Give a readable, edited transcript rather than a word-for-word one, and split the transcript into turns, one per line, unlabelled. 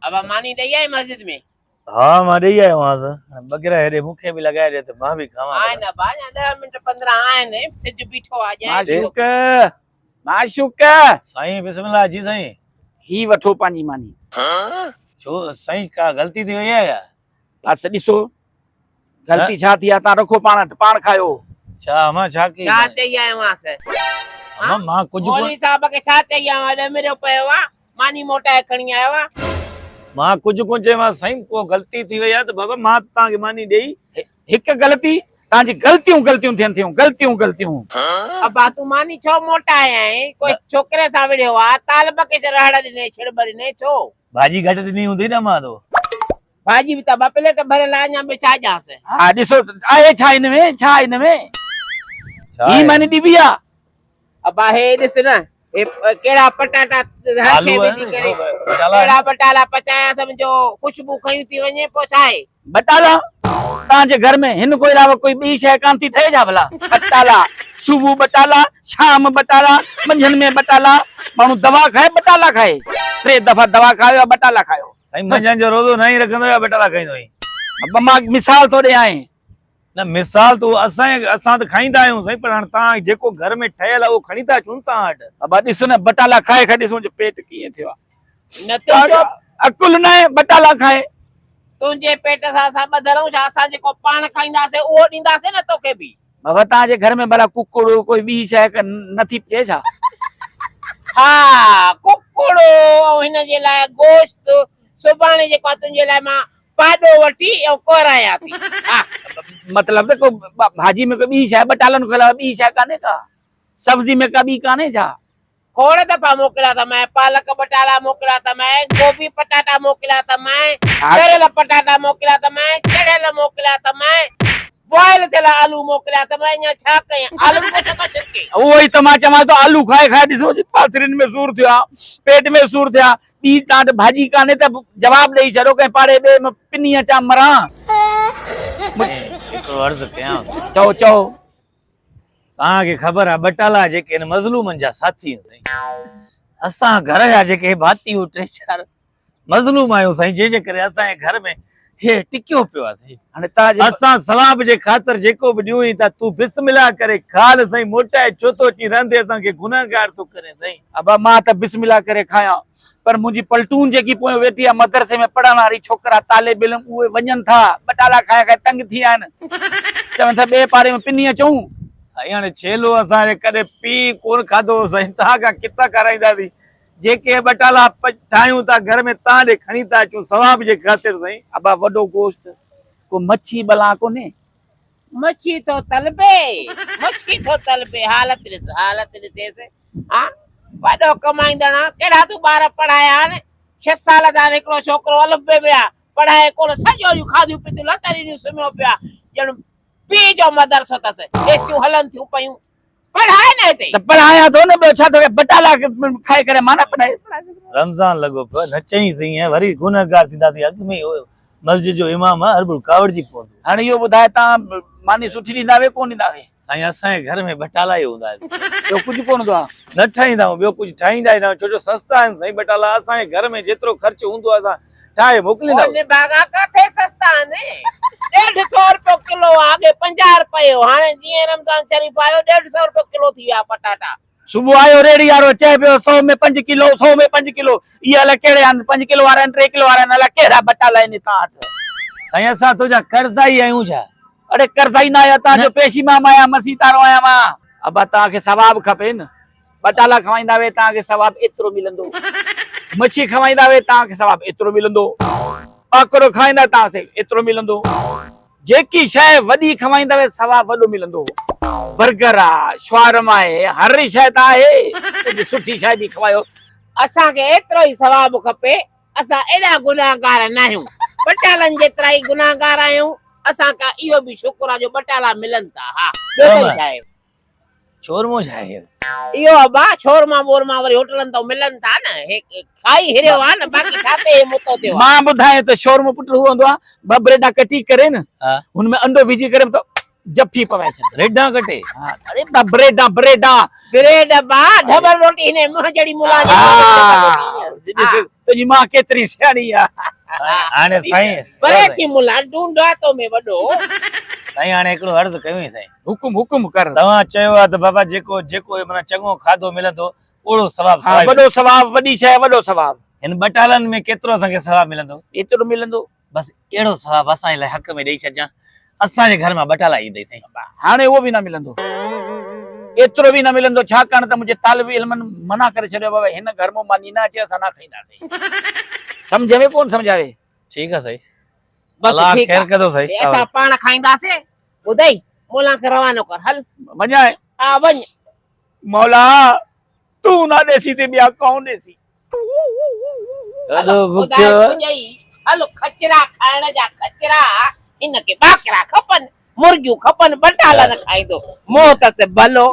अब मानी दई है मस्जिद में।
हाँ मां ॾेई आयो आहियां बग़ैर हेॾे मूंखे बि लॻाए ॾे त मां बि खावां।
आए न बा 10 मिंट 15 आए ने सिज बीठो आ जाए।
माशूक माशूक
साईं बिस्मिल्लाह जी साईं।
ही वठो पानी मानी।
छो साईं का गलती थी वई आहे या?
बस ॾिसो गलती छा थी आहे तव्हां रखो पाण खायो।
छा मां छा कई?
छा चई आयो आसे?
मां कुछ
मौलवी साहब के छा चई आयो ॾे मेरे पयो आ मानी मोटाए खणी आयो आ।
मां कुछ चए मां साईं को गलती थी वई आहे त बाबा मां तव्हांखे मानी ॾेई।
हिक गलती तव्हांजी गलतियूं थियनि थियूं गलतियूं।
अब तू मानी छो मोटाए है कोई छोकरे सा विडियो आ तालब के रहड़ दिने छिड़बरी ने छो
भाजी घट ॾिनी हूंदी न मां तो।
भाजी भी त 2 प्लेट भरल आया में छा जासे।
हां ॾिसो आहे छा इनमें ही मानी ॾिबी आ।
अब हे ॾिस न हे केड़ा पटाटा हर शे विझी करे केड़ा बटाला पचाया समझो खुशबू खई थी वने पो छाए
बटाला तांजे घर में हिन कोई अलावा कोई बी शय कान थी ठहे जा भला। बटाला सुबह बटाला शाम बटाला मंझन में बटाला मानू दवा खाए बटाला खाए 3 दफा दवा खायो बटाला खायो।
साईं मंझन जो रोज़ो नहीं रखंदो या बटाला खाईंदो ही?
अब मां मिसाल थोड़े आए
न मिसाल तो असां त खाईंदा आहियूं साईं पर हाणे तव्हां जेको घर में ठहियल आहे उहो खणी था अचूं तव्हां वटि।
अब ॾिसो न बटाला खाए ॾिसो जो पेट कीअं थियो आहे।
न तुंजो
अकुल न आहे बटाला खाए
तुंजे पेट सा सा बदलऊ छा असा जेको पान खाईंदासे ओ दींदासे न तोके भी।
बाबा तांजे घर में भला कुकुड़ कोई बी शय नथी चे छा?
हां कुकुड़ो हिन जे लाए गोश्त सुबाने जेको तुंजे लाए मां पाडो वठी ऐं कोराया थी। हां
मतलब को भाजी में कोई बी शय बटालन को अलावा बी शय काने का सब्जी में का बी काने छा?
खोड़ दफा मोकला था मैं पालक बटाला मोकला था मैं गोभी पटाटा मोकला था मैं करेला पटाटा मोकला था मैं चढ़ेला मोकला था मैं बॉयल थियल आलू मोकला था मैं या छा कया आलू को छतो छिके
ओही त मां चवां तो आलू खाए ॾिसो पासरिन में सूर थिया पेट में सूर थिया बी ता भाजी काने त जवाब ॾेई छड़ो के पाड़े बे में पिनी अचा मरा।
हिकिड़ो अर्ज़ कयां
चओ
तव्हांखे ख़बर आहे बटाला जेके मज़लूमनि जा साथी आहिनि साईं। असां घर जा जेके भातियूं 3-4 मज़लूम आहियूं साईं जंहिंजे करे असांजे घर में हे टिकियो पियो आहे साईं। हाणे असां सवाब जे ख़ातिर जेको बि ॾियूं त तूं बिस्मिल्लाह करे खाल साईं मोटाए छो थो अची रहंदे असांखे गुनाहगार थो करे साईं।
अब मां त बिस्मिल्लाह करे खायां पर मुंहिंजी पलटून जेकी पोइ वेठी आहे मदरसे में पढ़ण वारी छोकरा तालिब इल्म उहे वञनि था बटाला खाए तंग थी विया आहिनि चवनि था ॿिए पारे में पिनी अचूं।
साईं हाणे छेलो असांजे कॾहिं पी कोन खाधो साईं तव्हां खां किथां कराईंदासीं जेके बटाला ठाहियूं था घर में तव्हां ॾे खणी था अचूं सवाब जे ख़ातिर साईं।
अब वॾो गोश्त को मच्छी बला कोने
मच्छी तो तलबे हालत ॾिस हां वाडो कमाईंदड़ केड़ा तू बार पढ़ाया ने 6 साल दा हिकड़ो छोकरो अलबे में पढ़ाए कोन सजो जू खादियूं पीतियूं लतरी सुम्यो पिया जण पी जो मदरसो तस एसियूं हलन थियूं पयूं पढ़ाए न हिते
त पढ़ाया तो न छा तो बटाला खाए करे माना पढ़ाए।
रमजान लगो पियो न चई सही है वरी गुनहगार थींदासीं अॻ में मस्जिद जो इमाम आहे अरबुल कावड़जी पवंदो।
हाणे इहो ॿुधाए तव्हां मानी सुठी ॾींदावे कोन ॾींदावे?
साईं असांजे घर में बटाला ई हूंदा आहिनि
ॿियो कुझु कोन हूंदो आहे
न ठाहींदा आहियूं ॿियो कुझु ठाहींदा ई न छो जो सस्ता आहिनि साईं बटाला असांजे घर में जेतिरो ख़र्च हूंदो आहे असां ठाहे मोकिलींदा
ओने बागा काथे सस्ता ने 150 रुपए किलो आगे 50 रुपए हाणे जीअं रमजान शरीफ आयो 150 रुपए किलो थी विया पटाटा।
सुबह आयो रेडी वारो चए पियो 100 में 5 किलो 100 में 5 किलो ये अला केड़े आन 5 किलो वारा 3 किलो वारा अला केड़ा बटाला इन ता
साईं असां तुझा कर्ज़ाई आयूं छा?
अरे कर्ज़ाई ना आया ता जो पेशी मां आया मसी तारो आया मां अब ता के सवाब खपे न बटाला खवाइंदा वे ता के सवाब एतरो मिलंदो मच्छी खवाइंदा वे ता के सवाब एतरो मिलंदो पाकरो खाइंदा ता से एतरो मिलंदो जेकी शय वडी खवाइंदा वे सवाब वडो मिलंदो बर्गर आ शवारमा है हर शय ता है सुठी शय भी खवायो
असा के एतरो ही सवाब खपे असा एडा गुनाहगार नाहियूं बटालन जेतरा ही गुनाहगार आयूं असा का इयो भी शुक्र आ जो बटाला मिलन ता। हां ॿियो छा आहे
शोरमो छा आहे
इयो बा शोरमा बोरमा वरी होटलन तो मिलन था न खाई हिरियो आ न बाकी खाते मुतो थियो
मां बुधाए तो शोरमो पुट हुंदो आ ब ब्रेडा कटी करे न
हां
उनमें अंडो विजी करे तो जफ़ी पवाए छॾ।
रेडा कटे
हा अरे ब्रेडा ब्रेडा
ब्रेड बा डबल रोटी ने मुंह जड़ी मुला जी
ॾिस तुंहिंजी मां केतिरी सियाणी आहे।
हाणे साईं
बरे थी मुला ढूंढा तो में वडो
साईं हाणे हिकिड़ो अर्ज़ु कयूं साईं।
हुकुम हुकुम कर।
तव्हां चयो आहे त बाबा जेको जेको माना चङो खाधो मिलंदो ओड़ो सवाब
हा वॾो सवाब वॾी शइ वॾो सवाब।
हिन बटालनि में केतिरो असांखे सवाब मिलंदो?
एतिरो मिलंदो।
बस अहिड़ो सवाब असांजे लाइ हक़ में ॾेई छॾिजां, असांजे घर मां बटाला ईंदई साईं।
हाणे उहो बि न मिलंदो, एतिरो बि न मिलंदो, छाकाणि त मुंहिंजे तालिब इल्मनि मना करे छॾियो बाबा हिन घर मां मानी न अचे असां न खाईंदासीं। सम्झ में कोन सम्झावे?
ठीकु आहे साईं,
बस
अलाह
ठीक
ख़ैर कंदो साईं।
ऐसा पाण खाईंदासीं ॿुधई मुला खे रवानो कर हल
वञाए
हा वञ
मौला तू ना ॾेसी ते ॿिया कौन ॾेसी।
हेॾो
ॿुधाए
बुखियो
तुंहिंजी हलो खचरा खाइण जा खचरा हिन खे ॿाकरा खपनि मुर्गियूं खपनि बटाला न खाईंदो मोह त से भलो